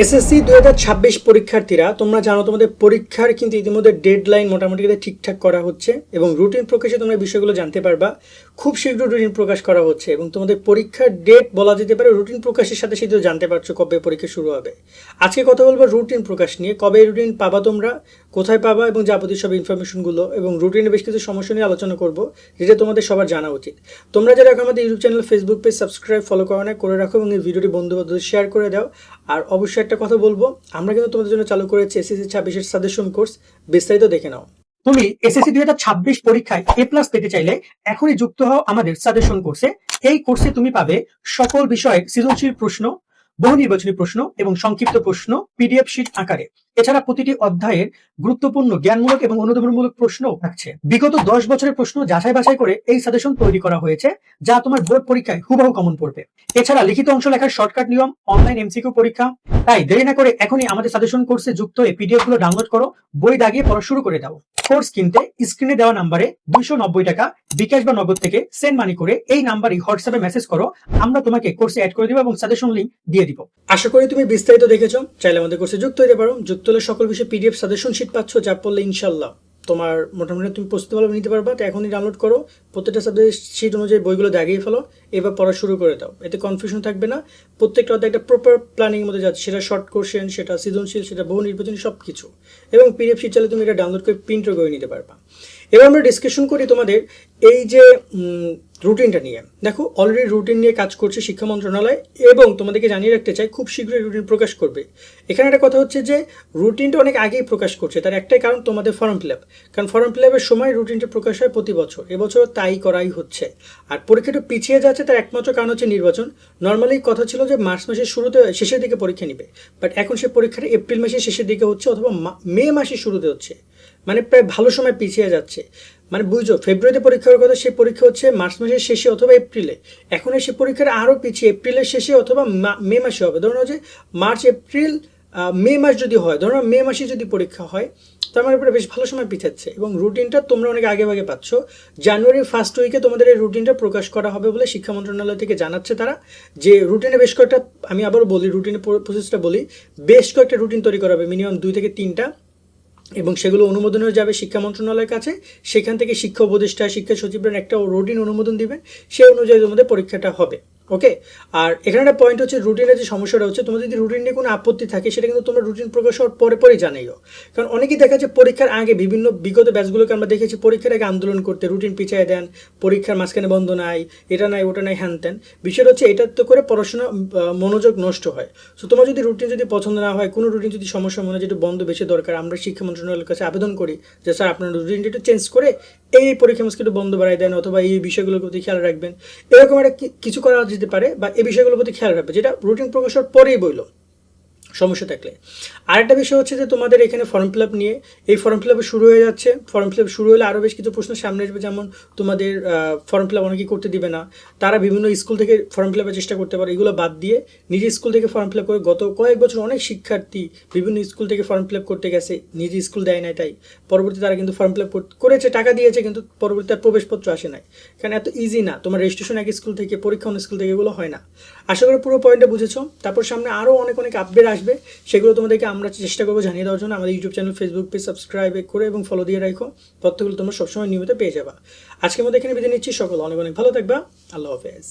SSC 2026 পরীক্ষার্থীরা তোমরা জানো তোমাদের পরীক্ষার কিন্তু ইতিমধ্যে ডেডলাইন মোটামুটি ঠিকঠাক করা হচ্ছে এবং রুটিন প্রকাশে তোমরা বিষয়গুলো জানতে পারবা। খুব শীঘ্র রুটিন প্রকাশ করা হচ্ছে এবং তোমাদের পরীক্ষার ডেট বলা যেতে পারে রুটিন প্রকাশের সাথে সাথে জানতে পারছো কবে পরীক্ষা শুরু হবে। আজকে কথা বলবো রুটিন প্রকাশ নিয়ে, কবে রুটিন পাবা তোমরা, কোথায় পাবা এবং যাবতীয় সব ইনফরমেশনগুলো, এবং রুটিনে বেশ কিছু সমস্যা নিয়ে আলোচনা করবো যেটা তোমাদের সবার জানা উচিত। তোমরা যারা এখন আমাদের YouTube channel, Facebook page subscribe follow করো না, করে রাখো এবং এই ভিডিওটি বন্ধু-বান্ধবদের শেয়ার করে দাও। আর অবশ্যই একটা কথা বলবো, আমরা কিন্তু তোমাদের জন্য চালু করেছি এসএসসি 26-এর সাজেশন কোর্স, বিস্তারিত দেখে নাও। তুমি এসএসসি 2026 পরীক্ষায় এ প্লাস পেতে চাইলে এখনই যুক্ত হও আমাদের সাজেশন কোর্সে। এই কোর্সে তুমি পাবে সকল বিষয়ের সৃজনশীল প্রশ্ন, বহু নির্বাচনী প্রশ্ন এবং সংক্ষিপ্ত প্রশ্ন পিডিএফ শীট আকারে। এছাড়া প্রতিটি অধ্যায়ের গুরুত্বপূর্ণ জ্ঞানমূলক এবং অনুধাবনমূলক প্রশ্নও থাকছে। বিগত 10 বছরের প্রশ্ন যাচাই বাছাই করে এই সাজেশন তৈরি করা হয়েছে, যা তোমার বোর্ড পরীক্ষায় হুবহু কমন পড়বে। এছাড়া লিখিত অংশ লেখার শর্টকাট নিয়ম, অনলাইন এমসিকিউ পরীক্ষা। তাই দেরি না করে এখনই আমাদের সাজেশন কোর্সে যুক্ত হয়ে পিডিএফ গুলো ডাউনলোড করো, বই দাগিয়ে পড়া শুরু করে দাও। কোর্স কিনতে স্ক্রিনে দেওয়া নাম্বারে 290 টাকা বিকাশ বা নগদ থেকে সেন্ড মানি করে এই নাম্বারে হোয়াটসঅ্যাপে মেসেজ করো, আমরা তোমাকে কোর্সে অ্যাড করে দিব এবং সাজেশন লিংক দিয়ে দিব। আশা করি তুমি বিস্তারিত দেখেছো, চাইলে আমাদের কোর্সে যুক্ত হতে পারো। যুক্ত হলে সকল বিষয়ে পিডিএফ সাজেশন শীট পাচ্ছ, যা পড়লে ইনশাল্লাহ তোমার মোটামুটি তুমি প্রস্তুতি ভালো নিতে পারবা। তো এখনই ডাউনলোড করো, প্রত্যেকটা সাবজেক্ট শীট অনুযায়ী বইগুলো দাগিয়ে ফেলো, এবার পড়া শুরু করে দাও। এতে কনফিউশন থাকবে না, প্রত্যেকটা অধ্যায় একটা প্রপার প্ল্যানিং মধ্যে যাচ্ছে, সেটা শর্ট কোশ্চেন, সেটা সৃজনশীল, সেটা বহু নির্বাচনী সব কিছু। এবং পিডিএফ শীট চাইলে তুমি এটা ডাউনলোড করে প্রিন্টও করে নিতে পারবা। এবার আমরা ডিসকাশন করি তোমাদের এই যে রুটিনটা নিয়ে। দেখো, অলরেডি রুটিন নিয়ে কাজ করছে শিক্ষা মন্ত্রণালয় এবং তোমাদেরকে জানিয়ে রাখতে চাই খুব শীঘ্রই রুটিন প্রকাশ করবে। এখানে একটা কথা হচ্ছে যে রুটিনটা অনেক আগেই প্রকাশ করছে, তার একটাই কারণ তোমাদের ফর্ম ফিল আপ। কারণ ফর্ম ফিল আপের সময় রুটিনটা প্রকাশ হয় প্রতি বছর, এবছর তাই করাই হচ্ছে। আর পরীক্ষাটা পিছিয়ে যাচ্ছে তার একমাত্র কারণ হচ্ছে নির্বাচন। নর্মালি কথা ছিল যে মার্চ মাসের শুরুতে, শেষের দিকে পরীক্ষা নিবে, বাট এখন সে পরীক্ষাটা এপ্রিল মাসের শেষের দিকে হচ্ছে অথবা মে মাসের শুরুতে হচ্ছে, মানে প্রায় ভালো সময় পিছিয়ে যাচ্ছে। মানে বুঝছো, ফেব্রুয়ারিতে পরীক্ষার কথা, সে পরীক্ষা হচ্ছে মার্চ মাসের শেষে অথবা এপ্রিলে। এখন সে পরীক্ষাটা আরও পিছিয়ে এপ্রিলের শেষে অথবা মে মাসে হবে। ধরুন যে মার্চ এপ্রিল মে মাস যদি হয়, ধরুন মে মাসে যদি পরীক্ষা হয়, তো আমার উপরে বেশ ভালো সময় পিছাচ্ছে। এবং রুটিনটা তোমরা অনেক আগে আগে পাচ্ছ। জানুয়ারির ফার্স্ট উইকে তোমাদের এই রুটিনটা প্রকাশ করা হবে বলে শিক্ষা মন্ত্রণালয় থেকে জানাচ্ছে তারা। যে রুটিনে বেশ কয়েকটা, আমি আবারও বলি, রুটিনের প্রসেসটা বলি, বেশ কয়েকটা রুটিন তৈরি করা হবে, মিনিমাম 2 থেকে 3টা, এবং সেগুলো অনুমোদনও যাবে শিক্ষা মন্ত্রণালয়ের কাছে। সেখান থেকে শিক্ষা উপদেষ্টা, শিক্ষা সচিবরা একটা রুটিন অনুমোদন দিবেন, সেই অনুযায়ী তোমাদের পরীক্ষাটা হবে। ওকে। আর এখানে একটা পয়েন্ট হচ্ছে, রুটিনের যে সমস্যাটা হচ্ছে, তোমাদের যদি রুটিন নিয়ে কোনো আপত্তি থাকে সেটা কিন্তু তোমরা রুটিন প্রকাশ হওয়ার পরে জানাইও। কারণ অনেকেই দেখা যাচ্ছে পরীক্ষার আগে, বিভিন্ন বিগত ব্যাচগুলোকে আমরা দেখেছি পরীক্ষার আগে আন্দোলন করতে, রুটিন পিছিয়ে দেন, পরীক্ষার মাঝখানে বন্ধ নাই, এটা নাই ওটা নাই, হ্যান ত্যান। বিষয়টা হচ্ছে এটা তো করে পড়াশোনা মনোযোগ নষ্ট হয়। সো তোমার যদি রুটিন যদি পছন্দ না হয়, কোনো রুটিন যদি সমস্যা মনে হয় যেটা বন্ধ বেশি দরকার, আমরা শিক্ষা মন্ত্রণালয়ের কাছে আবেদন করি যে স্যার আপনার রুটিনটা একটু চেঞ্জ করে এই পরীক্ষা মাসকে একটু বন্ধ বাড়াই দেন, অথবা এই বিষয়গুলোর প্রতি খেয়াল রাখবেন, এরকম একটা কিছু করা যেতে পারে, বা এই বিষয়গুলোর প্রতি খেয়াল রাখবে, যেটা রুটিন প্রকাশের পরেই বইল সমস্যা থাকলে। আরেকটা বিষয় হচ্ছে যে তোমাদের এখানে ফর্ম ফিল আপ নিয়ে, এই ফর্ম ফিল আপ শুরু হয়ে যাচ্ছে। ফর্ম ফিল আপ শুরু হলে আরও বেশ কিছু প্রশ্ন সামনে আসবে, যেমন তোমাদের ফর্ম ফিল আপ অনেকেই করতে দিবে না, তারা বিভিন্ন স্কুল থেকে ফর্ম ফিল আপের চেষ্টা করতে পারে। এগুলো বাদ দিয়ে নিজের স্কুল থেকে ফর্ম ফিল আপ করে, গত কয়েক বছর অনেক শিক্ষার্থী বিভিন্ন স্কুল থেকে ফর্ম ফিল আপ করতে গেছে, নিজের স্কুল দেয় নাই, তাই পরবর্তী তারা কিন্তু ফর্ম ফিল আপ করেছে, টাকা দিয়েছে, কিন্তু পরবর্তী তার প্রবেশপত্র আসে নাই। কারণ এত ইজি না, তোমার রেজিস্ট্রেশন এক স্কুল থেকে, পরীক্ষা অন্য স্কুল থেকে, এগুলো হয় না। আশা করি পুরো পয়েন্টটা বুঝেছো। তারপর সামনে আরও অনেক আপডেট আসবে, সেগুলো তোমাদেরকে আমরা চেষ্টা করবো জানিয়ে দেওয়ার জন্য। আমাদের YouTube channel, Facebook page subscribe করে এবং ফলো দিয়ে রাখো, তথ্যগুলো তোমরা সবসময় নিয়মিত পেয়ে যাবা। আজকের মধ্যে এখানে বিদায় নিচ্ছি, সকল অনেক ভালো থাকবা। আল্লাহ হাফেজ।